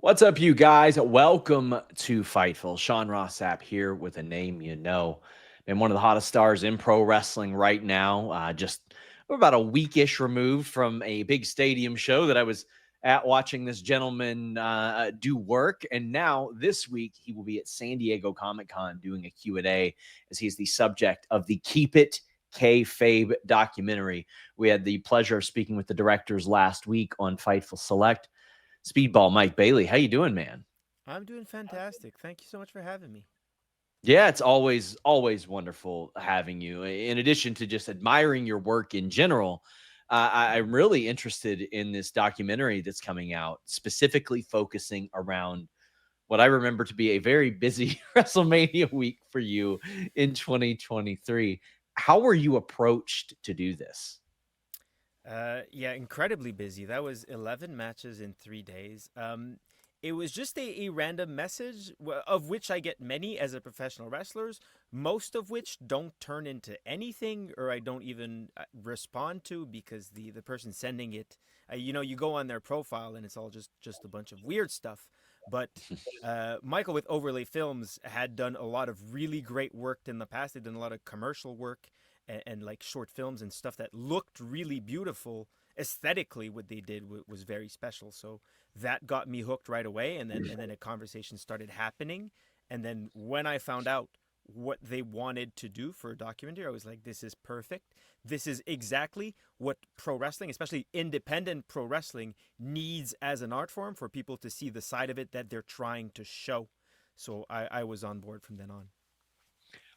What's up, you guys? Welcome to Fightful. Sean Ross Sapp here with a name you know. And one of the hottest stars in pro wrestling right now. We're about a weekish removed from a big stadium show that I was at watching this gentleman do work. And now this week he will be at San Diego Comic-Con doing a Q&A as he's the subject of the Keep It Kayfabe documentary. We had the pleasure of speaking with the directors last week on Fightful Select. Speedball Mike Bailey, how you doing, man? I'm doing fantastic. Thank you so much for having me. Yeah, it's always wonderful having you. In addition to just admiring your work in general, I'm really interested in this documentary that's coming out, specifically focusing around what I remember to be a very busy WrestleMania week for you in 2023. How were you approached to do this? Yeah, incredibly busy. That was 11 matches in 3 days. It was just a random message, of which I get many as a professional wrestlers, most of which don't turn into anything or I don't even respond to because the person sending it, you go on their profile and it's all just a bunch of weird stuff. But Michael with Overlay Films had done a lot of really great work in the past. They'd done a lot of commercial work and like short films and stuff that looked really beautiful aesthetically. What they did was very special, so that got me hooked right away. And then a conversation started happening, and then when I found out what they wanted to do for a documentary, I was like, this is perfect. This is exactly what pro wrestling, especially independent pro wrestling, needs as an art form for people to see the side of it that they're trying to show. So I was on board from then on.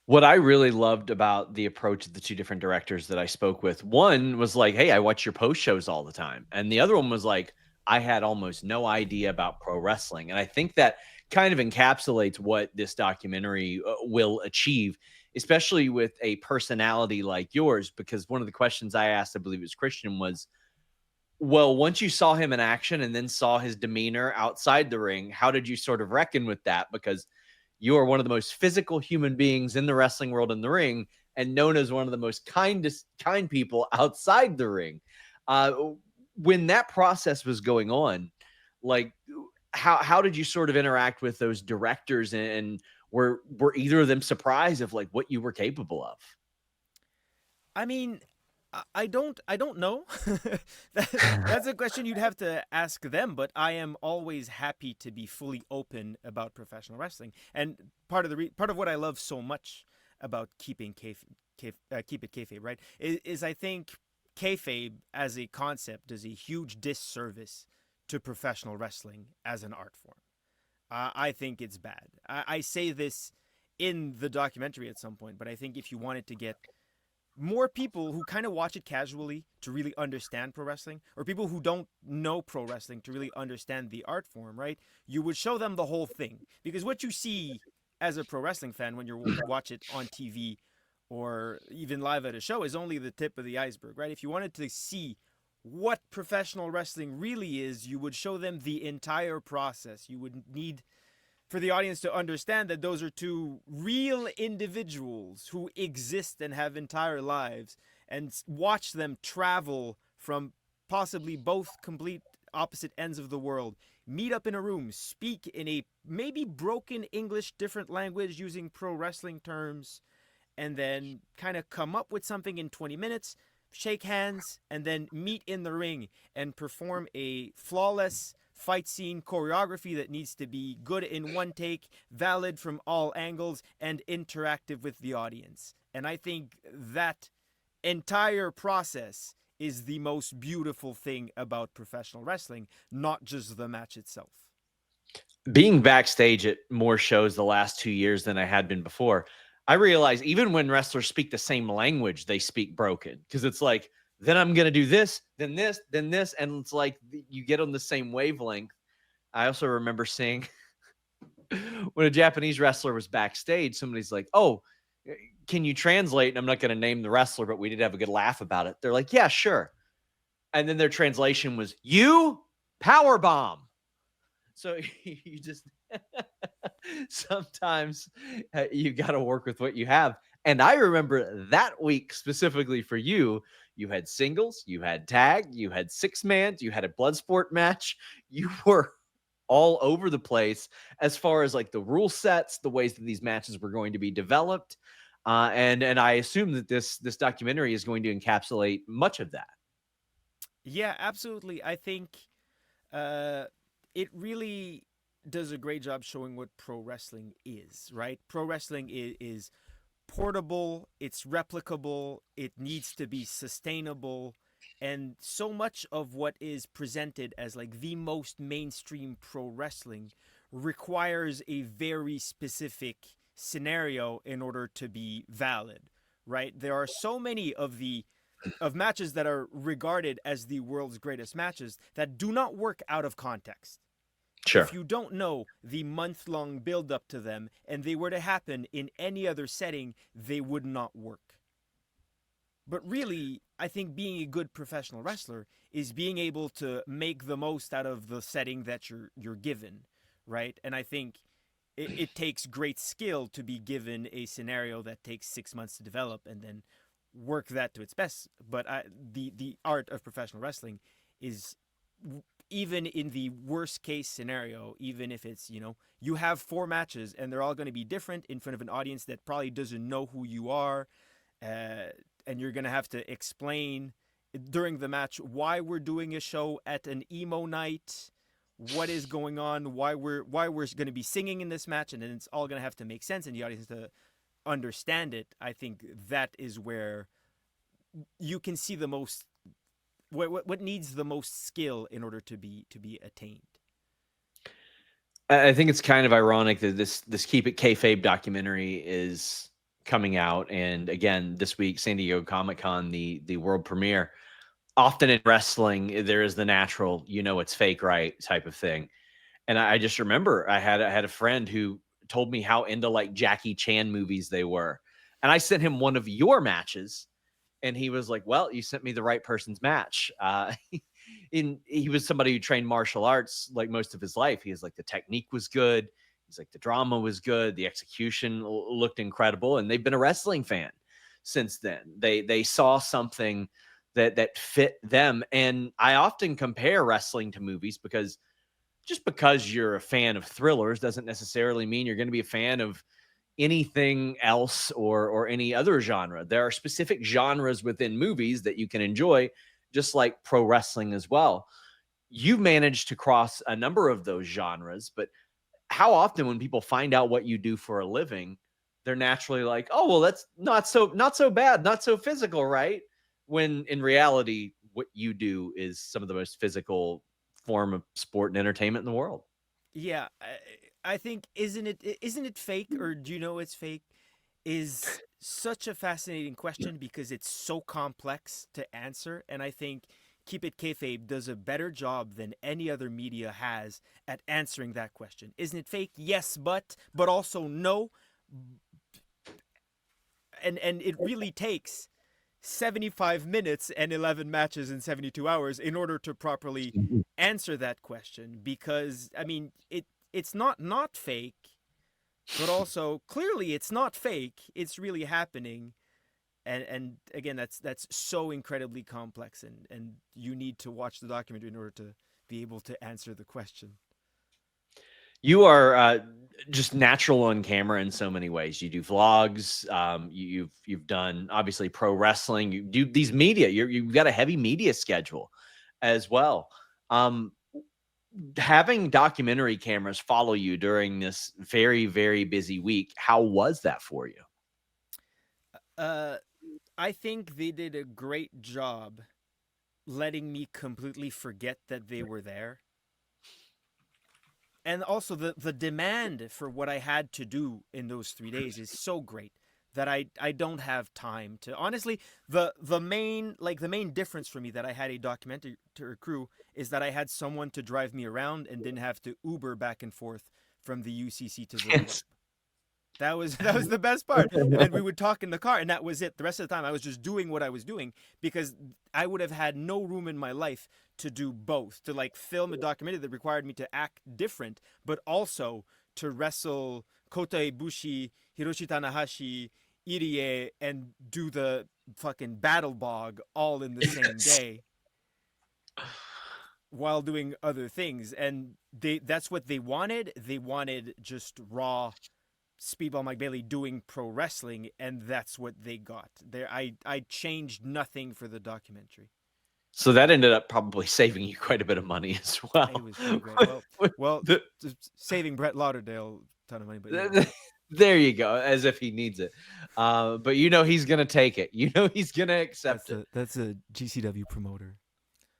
What I really loved about the approach of the two different directors that I spoke with, one was like, "Hey, I watch your post shows all the time." And the other one was like, "I had almost no idea about pro wrestling." And I think that kind of encapsulates what this documentary will achieve, especially with a personality like yours, because one of the questions I asked, I believe it was Christian, was, well, once you saw him in action and then saw his demeanor outside the ring, how did you sort of reckon with that? Because you are one of the most physical human beings in the wrestling world in the ring and known as one of the most kind people outside the ring. Uh, when that process was going on, like how did you sort of interact with those directors and were either of them surprised of like what you were capable of? I mean, I don't know. That's a question you'd have to ask them. But I am always happy to be fully open about professional wrestling, and part of what I love so much about keep it kayfabe, right, is I think kayfabe as a concept does a huge disservice to professional wrestling as an art form. I think it's bad. I say this in the documentary at some point, but I think if you wanted to get more people who kind of watch it casually to really understand pro wrestling, or people who don't know pro wrestling to really understand the art form, right? You would show them the whole thing. Because what you see as a pro wrestling fan when you watch it on TV or even live at a show is only the tip of the iceberg, right? If you wanted to see what professional wrestling really is, you would show them the entire process. You would need for the audience to understand that those are two real individuals who exist and have entire lives, and watch them travel from possibly both complete opposite ends of the world, meet up in a room, speak in a maybe broken English, different language using pro wrestling terms, and then kind of come up with something in 20 minutes, shake hands, and then meet in the ring and perform a flawless fight scene choreography that needs to be good in one take, valid from all angles, and interactive with the audience. And I think that entire process is the most beautiful thing about professional wrestling, not just the match itself. Being backstage at more shows the last 2 years than I had been before, I realize even when wrestlers speak the same language, they speak broken because it's like, then I'm going to do this, then this, then this. And it's like you get on the same wavelength. I also remember seeing when a Japanese wrestler was backstage, somebody's like, oh, can you translate? And I'm not going to name the wrestler, but we did have a good laugh about it. They're like, yeah, sure. And then their translation was, you power bomb. So you just sometimes you got to work with what you have. And I remember that week specifically for you, you had singles, you had tag, you had six man, you had a blood sport match. You were all over the place as far as like the rule sets, the ways that these matches were going to be developed. And I assume that this documentary is going to encapsulate much of that. Yeah, absolutely. I think uh, it really does a great job showing what pro wrestling is, right? Pro wrestling is portable, it's replicable, it needs to be sustainable, and so much of what is presented as like the most mainstream pro wrestling requires a very specific scenario in order to be valid, right? There are so many of matches that are regarded as the world's greatest matches that do not work out of context. If Sure. you don't know the month-long build-up to them and they were to happen in any other setting, they would not work. But really, I think being a good professional wrestler is being able to make the most out of the setting that you're given, right? And I think it takes great skill to be given a scenario that takes 6 months to develop and then work that to its best. But the art of professional wrestling is, even in the worst case scenario, even if it's, you have 4 matches and they're all going to be different in front of an audience that probably doesn't know who you are, and you're going to have to explain during the match why we're doing a show at an emo night, what is going on, why we're going to be singing in this match, and then it's all going to have to make sense and the audience has to understand it. I think that is where you can see the most what needs the most skill in order to be attained. I think it's kind of ironic that this Keep It Kayfabe documentary is coming out, and again this week, San Diego Comic-Con, the world premiere. Often in wrestling, there is the natural, it's fake, right, type of thing. And I just remember I had a friend who told me how into like Jackie Chan movies they were, and I sent him one of your matches, and he was like, "Well, you sent me the right person's match." He was somebody who trained martial arts like most of his life. He was like, the technique was good. He's like, the drama was good. The execution looked incredible, and they've been a wrestling fan since then. They saw something that fit them, and I often compare wrestling to movies because just because you're a fan of thrillers doesn't necessarily mean you're going to be a fan of anything else or any other genre. There are specific genres within movies that you can enjoy, just like pro wrestling as well. You've managed to cross a number of those genres, but how often when people find out what you do for a living, they're naturally like, "Oh, well, that's not so bad, not so physical, right?" When in reality, what you do is some of the most physical form of sport and entertainment in the world. Yeah, I think isn't it fake, or do you know it's fake? Is such a fascinating question because it's so complex to answer, and I think Keep It Kayfabe does a better job than any other media has at answering that question. Isn't it fake? Yes, but also no, and it really takes 75 minutes and 11 matches in 72 hours in order to properly answer that question, because I mean it's not fake, but also clearly it's not fake, it's really happening. And again, that's so incredibly complex, and you need to watch the documentary in order to be able to answer the question. You are just natural on camera in so many ways. You do vlogs. You've done obviously pro wrestling. You do these media. You've got a heavy media schedule as well. Um, Having documentary cameras follow you during this very, very busy week, how was that for you? uh I think they did a great job letting me completely forget that they were there. And also the demand for what I had to do in those 3 days is so great that I don't have time to, honestly, the main difference for me that I had a documentary crew is that I had someone to drive me around and didn't have to Uber back and forth from the UCC to the Globe. Yes. That was the best part. And then we would talk in the car, and that was it. The rest of the time, I was just doing what I was doing because I would have had no room in my life to do both, to like film a documentary that required me to act different, but also to wrestle Kota Ibushi, Hiroshi Tanahashi, Irie, and do the fucking battle bog all in the same Yes. day. while doing other things, and that's what they wanted. They wanted just raw Speedball Mike Bailey doing pro wrestling, and that's what they got. There, I changed nothing for the documentary. So that ended up probably saving you quite a bit of money as well. It was pretty great. Well, The- saving Brett Lauderdale a ton of money, but there you go, as if he needs it. But he's gonna take it. He's gonna accept it. that's a GCW promoter.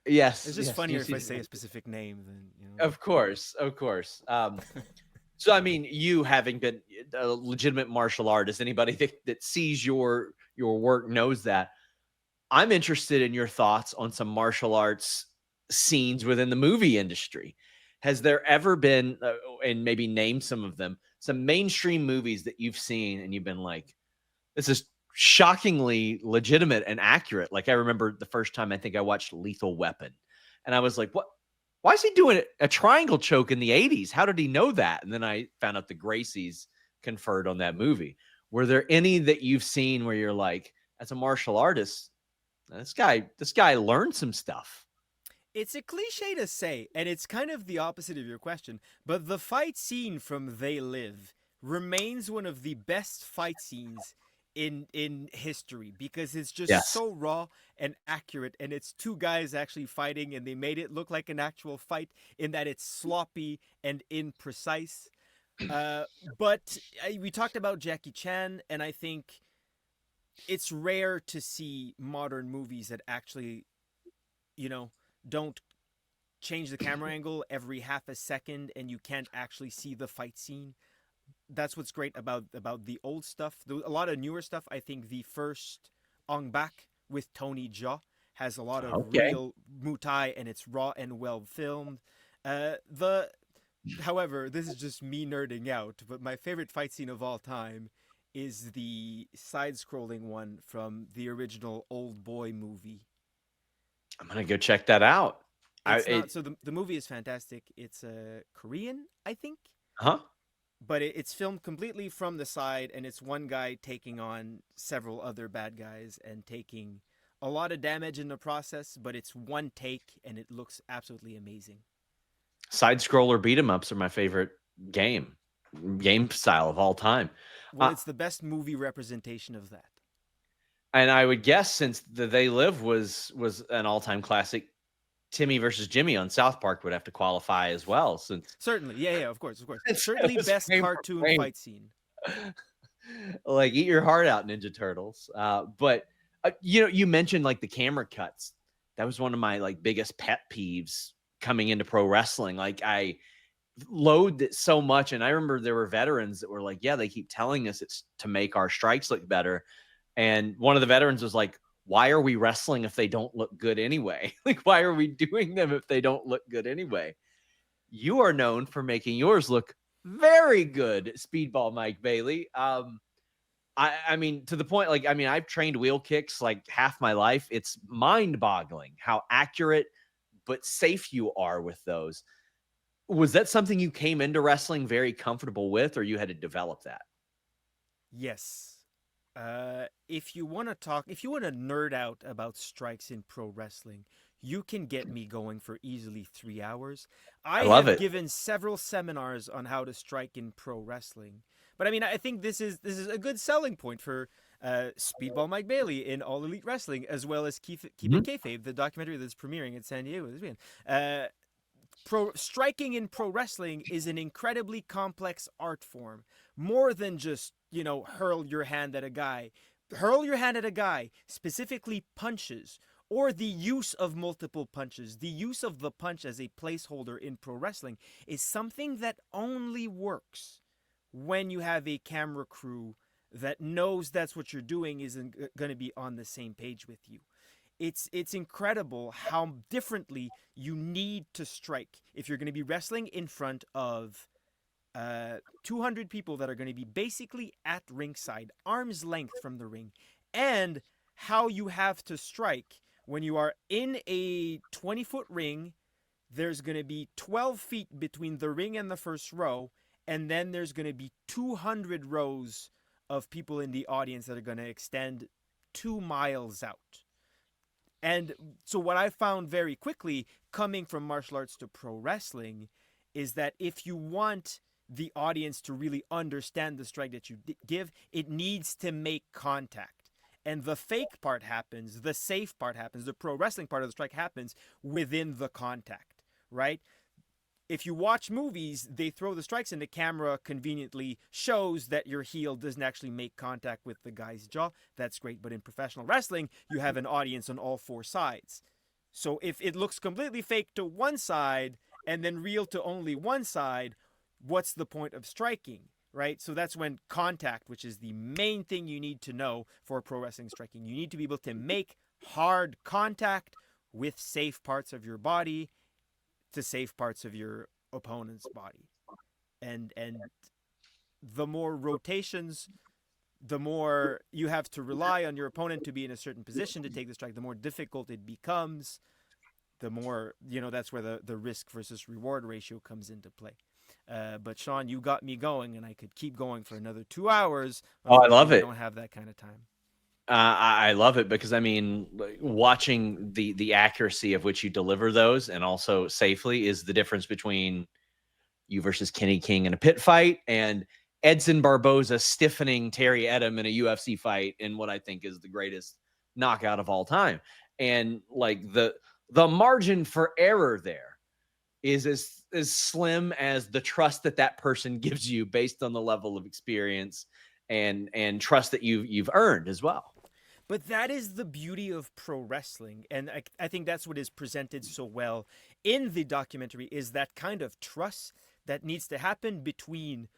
Yes, It's just yes, funnier you if I see- say a specific name than Of course, of course. So I mean, you having been a legitimate martial artist, anybody that sees your work knows that. I'm interested in your thoughts on some martial arts scenes within the movie industry. Has there ever been, and maybe name some of them, some mainstream movies that you've seen and you've been like, this is shockingly legitimate and accurate? Like I remember the first time I think I watched Lethal Weapon, and I was like, what? Why is he doing a triangle choke in the 80s? How did he know that? And then I found out the Gracies conferred on that movie. Were there any that you've seen where you're like, as a martial artist, this guy learned some stuff? It's a cliche to say, and it's kind of the opposite of your question, but the fight scene from They Live remains one of the best fight scenes in history because it's just Yes. so raw and accurate, and it's two guys actually fighting, and they made it look like an actual fight in that it's sloppy and imprecise. But we talked about Jackie Chan, and I think it's rare to see modern movies that actually, don't change the camera angle every half a second and you can't actually see the fight scene. That's what's great about the old stuff. A lot of newer stuff, I think the first Ong Bak with Tony Jaa has a lot of real Muay Thai, and it's raw and well filmed. However, this is just me nerding out, but my favorite fight scene of all time is the side-scrolling one from the original Old Boy movie. I'm gonna go check that out. So the movie is fantastic. It's Korean, I think. Huh? But it's filmed completely from the side, and it's one guy taking on several other bad guys and taking a lot of damage in the process, but it's one take, and it looks absolutely amazing. Side scroller beat 'em ups are my favorite game style of all time. Well, it's the best movie representation of that. And I would guess, since the They Live was an all-time classic, Timmy versus Jimmy on South Park would have to qualify as well. Since Certainly, yeah, of course. Certainly, best cartoon fight scene. Like, eat your heart out, Ninja Turtles. But you mentioned like the camera cuts. That was one of my like biggest pet peeves coming into pro wrestling. Like, I loathed it so much, and I remember there were veterans that were like, "Yeah, they keep telling us it's to make our strikes look better." And one of the veterans was like, why are we wrestling if they don't look good anyway? Like, why are we doing them if they don't look good anyway? You are known for making yours look very good, Speedball Mike Bailey. I mean, to the point, like, I mean, I've trained wheel kicks like half my life. It's mind-boggling how accurate but safe you are with those. Was that something you came into wrestling very comfortable with, or you had to develop that? Yes. If you want to nerd out about strikes in pro wrestling, you can get me going for easily 3 hours. I love have it. given several seminars on how to strike in pro wrestling, but I mean, I think this is a good selling point for Speedball Mike Bailey in All Elite Wrestling, as well as Keep It Kayfabe, the documentary that's premiering in San Diego this weekend. Striking in pro wrestling is an incredibly complex art form, more than just hurl your hand at a guy. Hurl your hand at a guy, specifically punches, or the use of multiple punches. The use of the punch as a placeholder in pro wrestling is something that only works when you have a camera crew that knows that's what you're doing, isn't going to be on the same page with you. It's incredible how differently you need to strike if you're going to be wrestling in front of 200 people that are going to be basically at ringside, arm's length from the ring, and how you have to strike when you are in a 20-foot ring. There's going to be 12 feet between the ring and the first row, and then there's going to be 200 rows of people in the audience that are going to extend 2 miles out. And so what I found very quickly coming from martial arts to pro wrestling is that if you want the audience to really understand the strike that you give, it needs to make contact. And the fake part happens, the safe part happens, the pro wrestling part of the strike happens within the contact, right? If you watch movies, they throw the strikes and the camera conveniently shows that your heel doesn't actually make contact with the guy's jaw. That's great. But in professional wrestling, you have an audience on all four sides. So if it looks completely fake to one side and then real to only one side, what's the point of striking? Right? So that's when contact, which is the main thing you need to know for pro wrestling striking, you need to be able to make hard contact with safe parts of your body to safe parts of your opponent's body. And the more rotations, the more you have to rely on your opponent to be in a certain position to take the strike, the more difficult it becomes, the more, that's where the risk versus reward ratio comes into play. But Sean, you got me going, and I could keep going for another 2 hours. Oh, I love Unfortunately, we it. don't have that kind of time. I love it because I mean, watching the accuracy of which you deliver those and also safely is the difference between you versus Kenny King in a pit fight and Edson Barboza stiffening Terry Edom in a UFC fight in what I think is the greatest knockout of all time. And like the margin for error there is as slim as the trust that person gives you based on the level of experience and trust that you've earned as well. But that is the beauty of pro wrestling, and I think that's what is presented so well in the documentary is that kind of trust that needs to happen between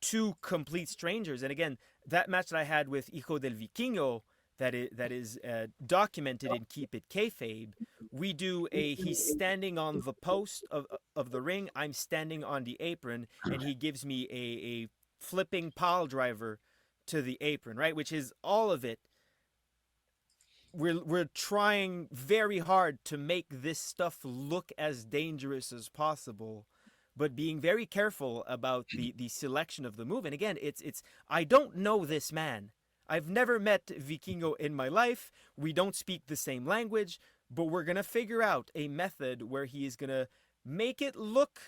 two complete strangers. And again, that match that I had with Hijo del Vikingo, that is documented in Keep It Kayfabe, we do he's standing on the post of the ring, I'm standing on the apron, and he gives me a flipping pile driver to the apron, right? Which is all of it. We're trying very hard to make this stuff look as dangerous as possible, but being very careful about the selection of the move. And again, it's I don't know this man. I've never met Vikingo in my life. We don't speak the same language, but we're gonna figure out a method where he is gonna make it look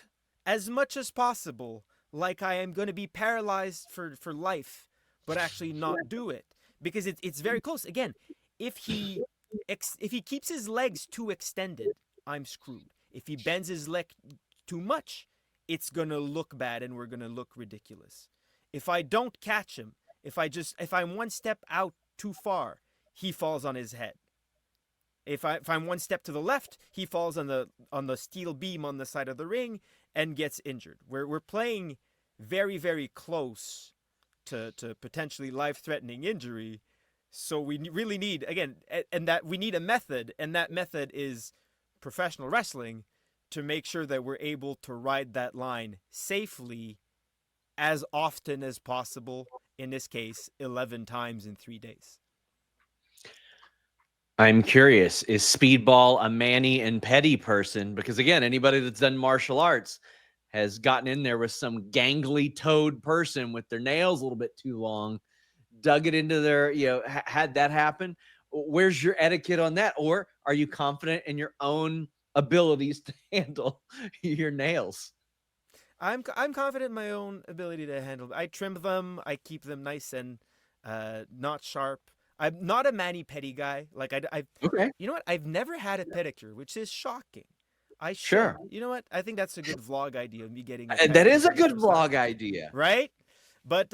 as much as possible like I am gonna be paralyzed for life, but actually not do it. Because it's very close. Again, if he if he keeps his legs too extended, I'm screwed. If he bends his leg too much, it's gonna look bad and we're gonna look ridiculous. If I don't catch him, if I'm one step out too far, he falls on his head. If I'm one step to the left, he falls on the steel beam on the side of the ring and gets injured. We're playing very, very close to potentially life-threatening injury. So we really need, again, and that we need a method, and that method is professional wrestling to make sure that we're able to ride that line safely as often as possible. In this case, 11 times in 3 days. I'm curious, is Speedball a Manny and Petty person? Because again, anybody that's done martial arts has gotten in there with some gangly toed person with their nails a little bit too long, dug it into their, had that happen. Where's your etiquette on that? Or are you confident in your own abilities to handle your nails? I'm confident in my own ability to handle. I trim them. I keep them nice and not sharp. I'm not a mani pedi guy. Like I Okay, you know what? I've never had a pedicure, which is shocking. I should. sure. You know what? I think that's a good vlog idea of me getting a That pedicure is a for the good first time. vlog idea. Right? But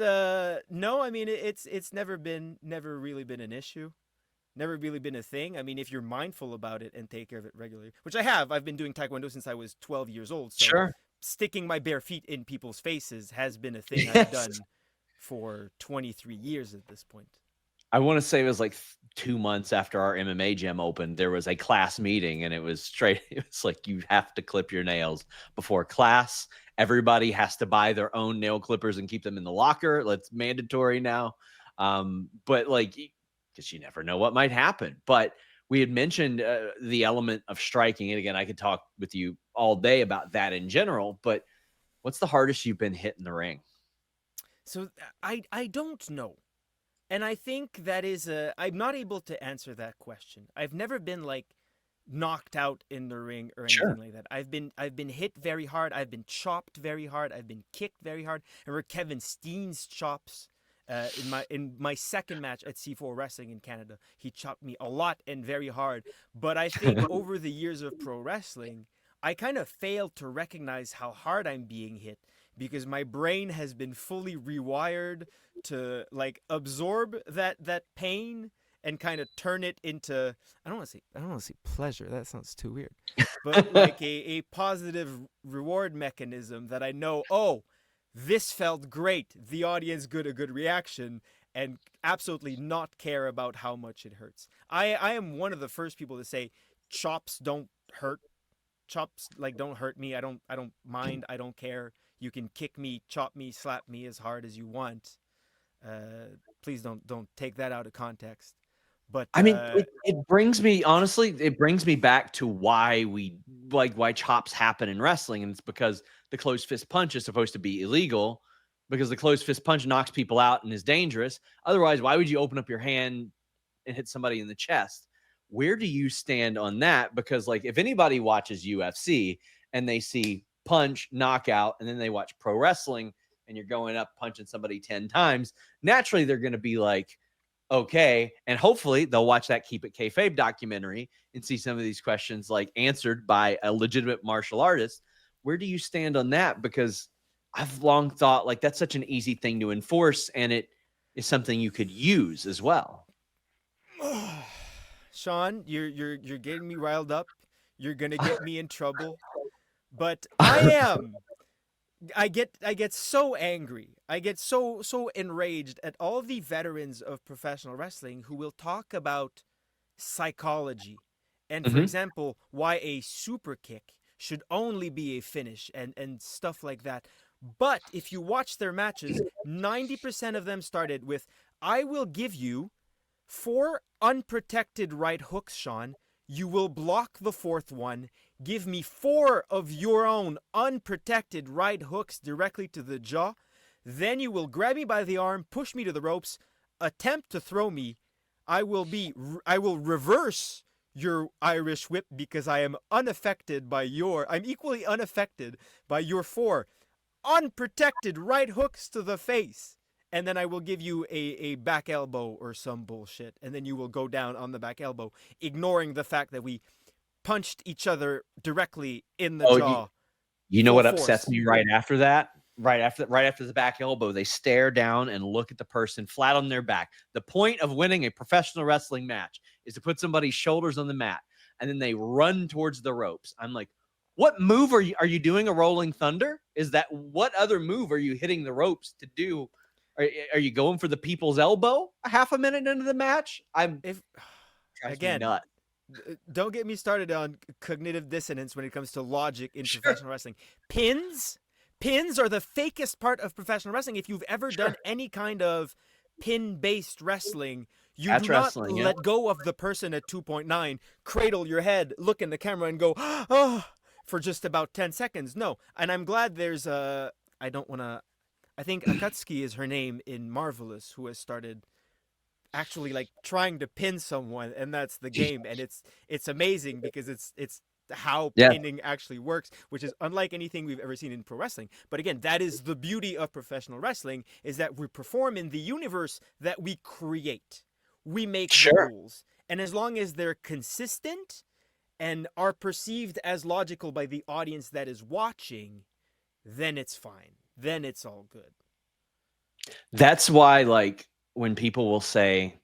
no, I mean it's never really been an issue. Never really been a thing. I mean, if you're mindful about it and take care of it regularly, which I have. I've been doing taekwondo since I was 12 years old. So Sure. sticking my bare feet in people's faces has been a thing I've Yes. done for 23 years at this point. I want to say it was like 2 months after our MMA gym opened, there was a class meeting and it was straight. It was like, you have to clip your nails before class. Everybody has to buy their own nail clippers and keep them in the locker. That's mandatory now. But like, because you never know what might happen. But we had mentioned the element of striking. And again, I could talk with you all day about that in general, but what's the hardest you've been hit in the ring? So I don't know. And I think that is I'm not able to answer that question. I've never been like knocked out in the ring or Sure. anything like that. I've been hit very hard. I've been chopped very hard. I've been kicked very hard. I remember Kevin Steen's chops in my second match at C4 Wrestling in Canada. He chopped me a lot and very hard. But I think over the years of pro wrestling, I kind of failed to recognize how hard I'm being hit because my brain has been fully rewired to like absorb that pain and kind of turn it into I don't want to say pleasure. That sounds too weird. But like a positive reward mechanism that I know, oh, this felt great. The audience got a good reaction and absolutely not care about how much it hurts. I am one of the first people to say chops don't hurt. Chops like don't hurt me. I don't mind. I don't care. You can kick me, chop me, slap me as hard as you want. Please don't take that out of context. But I mean, it brings me honestly, it brings me back to why chops happen in wrestling, and it's because the closed fist punch is supposed to be illegal because the closed fist punch knocks people out and is dangerous. Otherwise, why would you open up your hand and hit somebody in the chest? Where do you stand on that? Because like if anybody watches UFC and they see punch, knockout, and then they watch pro wrestling and you're going up punching somebody 10 times, naturally they're going to be like, okay. And hopefully they'll watch that Keep It Kayfabe documentary and see some of these questions like answered by a legitimate martial artist. Where do you stand on that? Because I've long thought like that's such an easy thing to enforce and it is something you could use as well. Sean, you're getting me riled up. You're gonna get me in trouble. But I get so angry. I get so enraged at all of the veterans of professional wrestling who will talk about psychology. And for Mhm. example, why a super kick should only be a finish and stuff like that. But if you watch their matches, 90% of them started with I will give you 4 unprotected right hooks, Sean. You will block the 4th one. Give me 4 of your own unprotected right hooks directly to the jaw. Then you will grab me by the arm, push me to the ropes, attempt to throw me. I will reverse your Irish whip because I'm equally unaffected by your 4 unprotected right hooks to the face. And then I will give you a back elbow or some bullshit. And then you will go down on the back elbow, ignoring the fact that we punched each other directly in the Oh, jaw. you know Full what upsets force. me right after that? Right after the back elbow, they stare down and look at the person flat on their back. The point of winning a professional wrestling match is to put somebody's shoulders on the mat, and then they run towards the ropes. I'm like, what move are you doing? A rolling thunder? Is that what other move are you hitting the ropes to do? Are you going for the people's elbow a half a minute into the match? If Drives me again, nuts. don't get me started on cognitive dissonance when it comes to logic in Sure, professional wrestling. Pins are the fakest part of professional wrestling. If you've ever done sure. any kind of pin-based wrestling, you do That's not wrestling. Yeah. let go of the person at 2.9, cradle your head, look in the camera and go, "Oh," for just about 10 seconds. No. And I'm glad there's a I don't want to I think Akatsuki is her name in Marvelous, who has started actually like trying to pin someone, and that's the game. And it's amazing because it's how Yeah. pinning actually works, which is unlike anything we've ever seen in pro wrestling. But again, that is the beauty of professional wrestling, is that we perform in the universe that we create. We make the Sure. rules. And as long as they're consistent and are perceived as logical by the audience that is watching, then it's fine. Then it's all good. That's why, like, when people will say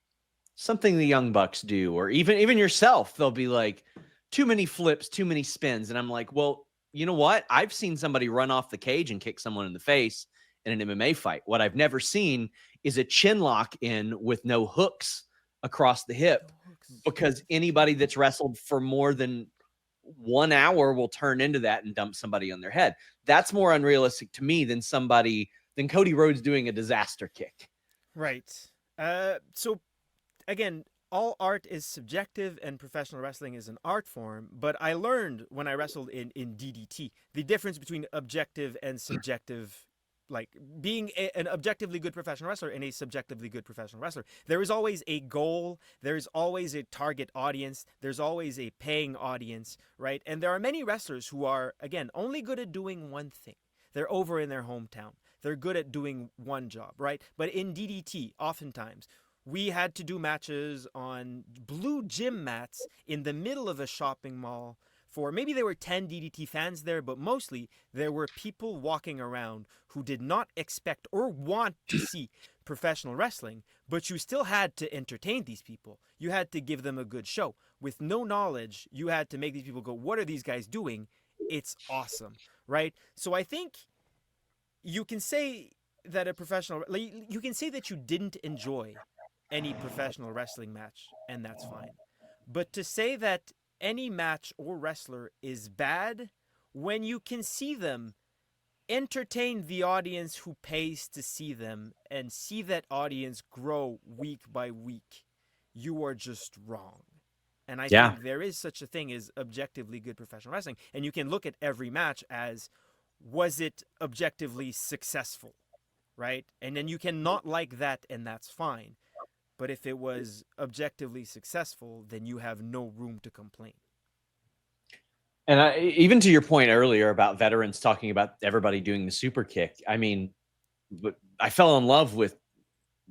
something the Young Bucks do, or even yourself, they'll be like, too many flips, too many spins. And I'm like, well, you know what? I've seen somebody run off the cage and kick someone in the face in an MMA fight. What I've never seen is a chin lock in with no hooks across the hip, No hooks. because anybody that's wrestled for more than 1 hour will turn into that and dump somebody on their head. That's more unrealistic to me than Cody Rhodes doing a disaster kick. Right. So again, all art is subjective and professional wrestling is an art form, but I learned when I wrestled in DDT the difference between objective and subjective like being an objectively good professional wrestler and a subjectively good professional wrestler. There is always a goal, there's always a target audience, there's always a paying audience, right? And there are many wrestlers who are, again, only good at doing one thing. They're over in their hometown. They're good at doing one job, right? But in DDT, oftentimes, we had to do matches on blue gym mats in the middle of a shopping mall for maybe there were 10 DDT fans there, but mostly there were people walking around who did not expect or want to see professional wrestling, but you still had to entertain these people. You had to give them a good show. With no knowledge, you had to make these people go, what are these guys doing? It's awesome, right? So I think you can say that a professional, like, you can say that you didn't enjoy any professional wrestling match, and that's fine. But to say that any match or wrestler is bad when you can see them entertain the audience who pays to see them and see that audience grow week by week, you are just wrong. And I Yeah. think there is such a thing as objectively good professional wrestling. And you can look at every match as, was it objectively successful, right? And then you can not like that, and that's fine. But if it was objectively successful, then you have no room to complain. And even to your point earlier about veterans talking about everybody doing the super kick, I mean, I fell in love with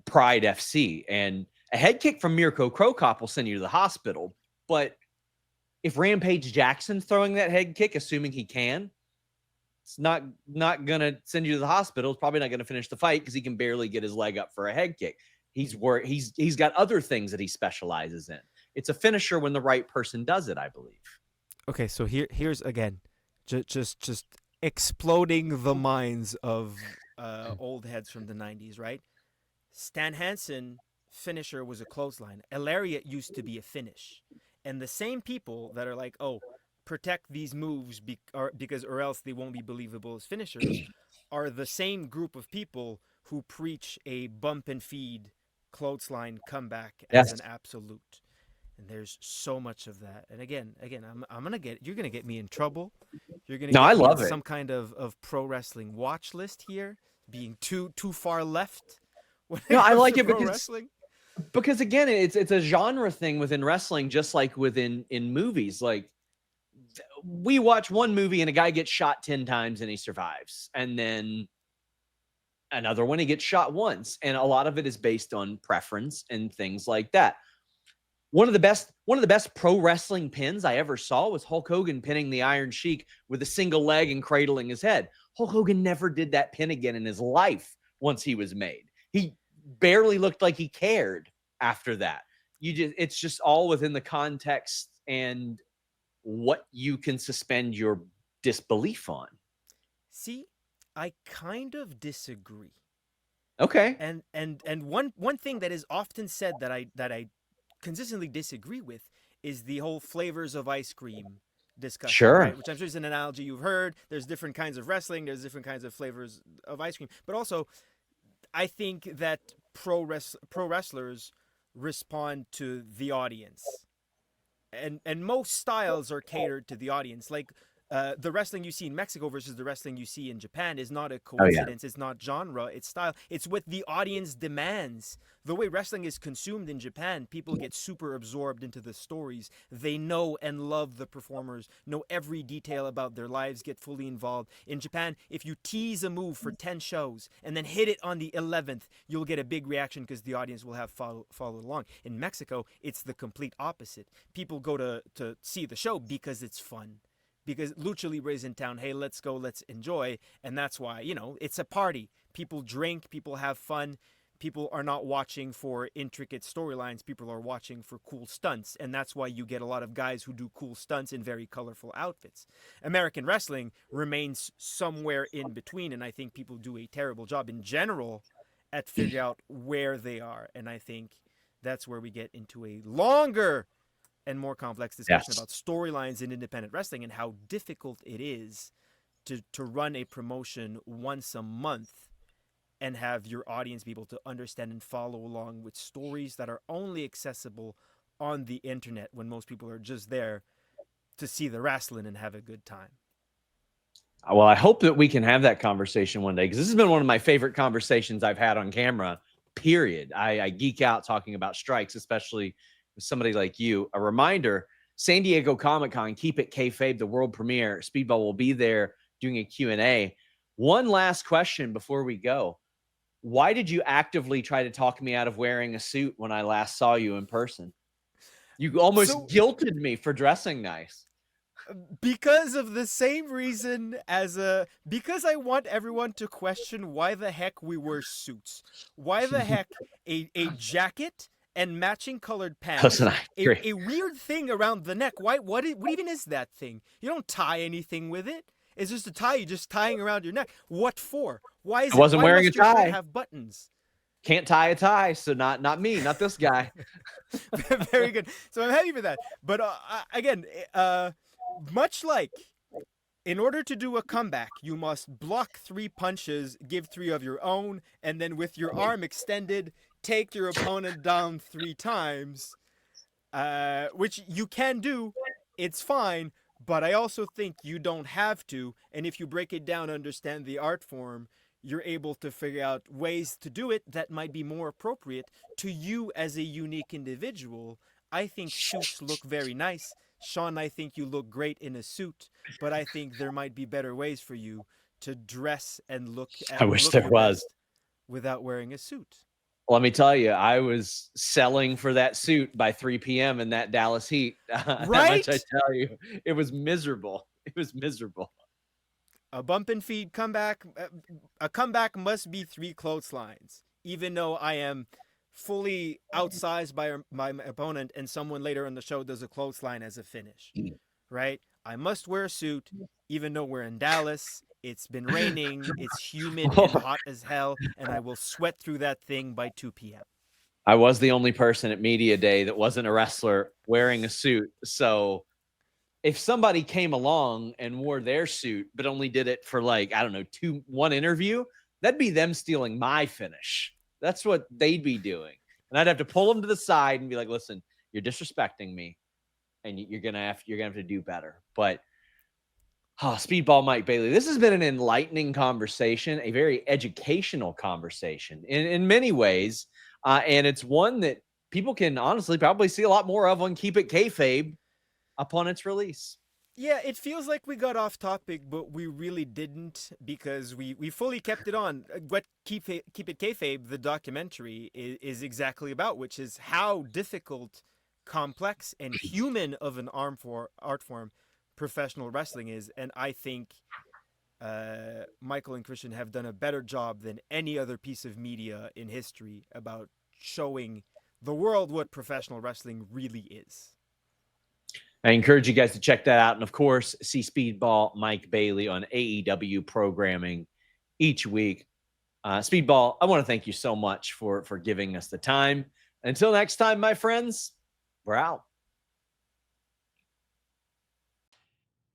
Pride FC, and a head kick from Mirko Krokop will send you to the hospital. But if Rampage Jackson's throwing that head kick, assuming he can, it's not gonna send you to the hospital. It's probably not gonna finish the fight because he can barely get his leg up for a head kick. He's got other things that he specializes in. It's a finisher when the right person does it, I believe. Okay, so here's again, just exploding the minds of old heads from the 90s, right? Stan Hansen finisher was a clothesline. A lariat used to be a finish. And the same people that are like, oh, protect these moves because or else they won't be believable as finishers are the same group of people who preach a bump and feed clothesline comeback as an absolute. And there's so much of that. And again, you're gonna get me in trouble. You're gonna get me on some kind of pro wrestling watch list here, being too far left. No, I like it because again, it's a genre thing within wrestling, just like within movies. Like we watch one movie and a guy gets shot 10 times and he survives, and then another one he gets shot once, and a lot of it is based on preference and things like that. One of the best pro wrestling pins I ever saw was Hulk Hogan pinning the Iron Sheik with a single leg and cradling his head. Hulk Hogan never did that pin again in his life once he was made. He barely looked like he cared after that. It's just all within the context and what you can suspend your disbelief on. See, I kind of disagree. Okay. And one thing that is often said that I consistently disagree with is the whole flavors of ice cream discussion. Sure. Right? Which I'm sure is an analogy you've heard. There's different kinds of wrestling. There's different kinds of flavors of ice cream. But also, I think that pro wrestlers respond to the audience. And most styles are catered to the audience. Like the wrestling you see in Mexico versus the wrestling you see in Japan is not a coincidence. It's not genre. It's style. It's what the audience demands. The way wrestling is consumed in Japan, people get super absorbed into the stories. They know and love the performers, know every detail about their lives, get fully involved. In Japan, if you tease a move for 10 shows and then hit it on the 11th, you'll get a big reaction because the audience will have followed along. In Mexico, it's the complete opposite. People go to see the show because it's fun. Because Lucha Libre is in town, hey, let's go, let's enjoy. And that's why, it's a party. People drink, people have fun. People are not watching for intricate storylines. People are watching for cool stunts. And that's why you get a lot of guys who do cool stunts in very colorful outfits. American wrestling remains somewhere in between. And I think people do a terrible job in general at figuring out where they are. And I think that's where we get into a longer and more complex discussion about storylines in independent wrestling and how difficult it is to run a promotion once a month and have your audience be able to understand and follow along with stories that are only accessible on the internet when most people are just there to see the wrestling and have a good time. Well, I hope that we can have that conversation one day, because this has been one of my favorite conversations I've had on camera, period. I geek out talking about strikes, especially with somebody like you. A reminder, San Diego Comic-Con, keep it kayfabe, the world premiere. Speedball will be there doing a Q&A. One last question before we go. Why did you actively try to talk me out of wearing a suit when I last saw you in person? You almost So guilted me for dressing nice. because of the same reason as because I want everyone to question why the heck we wear suits. Why the heck a jacket and matching colored Listen, pants, I agree. a weird thing around the neck. What even is that thing? You don't tie anything with it. It's just a tie. You're just tying around your neck. What for? I wasn't Why wearing a must your shirt tie. have buttons? Can't tie a tie, so not me, not this guy. Very good. So I'm happy for that. But again, much like in order to do a comeback, you must block 3 punches, give 3 of your own, and then with your arm extended, take your opponent down 3 times, which you can do. It's fine, but I also think you don't have to. And if you break it down, understand the art form, you're able to figure out ways to do it that might be more appropriate to you as a unique individual. I think suits look very nice. Sean, I think you look great in a suit, but I think there might be better ways for you to dress and I wish look there your was. best without wearing a suit. Let me tell you, I was selling for that suit by 3 p.m. in that Dallas heat. That much I Right? tell you. It was miserable. It was miserable. A bump and feed comeback. A comeback must be 3 clotheslines. Even though I am fully outsized by my opponent and someone later in the show does a clothesline as a finish, right? I must wear a suit, even though we're in Dallas. It's been raining, it's humid and hot as hell, and I will sweat through that thing by 2 p.m. I was the only person at media day that wasn't a wrestler wearing a suit. So if somebody came along and wore their suit, but only did it for like, I don't know, one interview, that'd be them stealing my finish. That's what they'd be doing. And I'd have to pull them to the side and be like, listen, you're disrespecting me, and you're gonna have to do better. But Speedball Mike Bailey, this has been an enlightening conversation, a very educational conversation in many ways. And it's one that people can honestly probably see a lot more of on Keep It Kayfabe upon its release. Yeah, it feels like we got off topic, but we really didn't because we fully kept it on. What Keep It Kayfabe, the documentary, is exactly about, which is how difficult, complex, and human of an art form professional wrestling is. And I think Michael and Christian have done a better job than any other piece of media in history about showing the world what professional wrestling really is. I encourage you guys to check that out. And of course, see Speedball Mike Bailey on AEW programming each week. Speedball, I want to thank you so much for giving us the time. Until next time, my friends, we're out.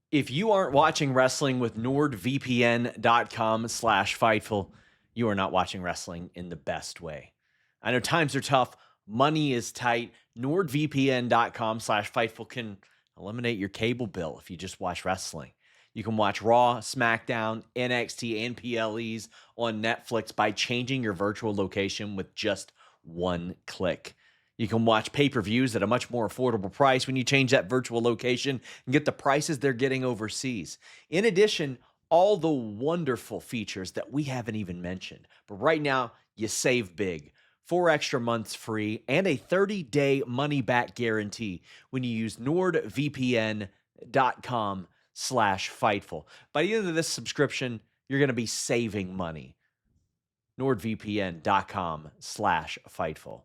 If you aren't watching wrestling with NordVPN.com/Fightful, you are not watching wrestling in the best way. I know times are tough. Money is tight. NordVPN.com/Fightful can eliminate your cable bill if you just watch wrestling. You can watch Raw, SmackDown, NXT, and PLEs on Netflix by changing your virtual location with just one click. You can watch pay-per-views at a much more affordable price when you change that virtual location and get the prices they're getting overseas. In addition, all the wonderful features that we haven't even mentioned. But right now, you save big. 4 extra months free and a 30-day money-back guarantee when you use NordVPN.com/Fightful. By the end of this subscription, you're going to be saving money. NordVPN.com/Fightful.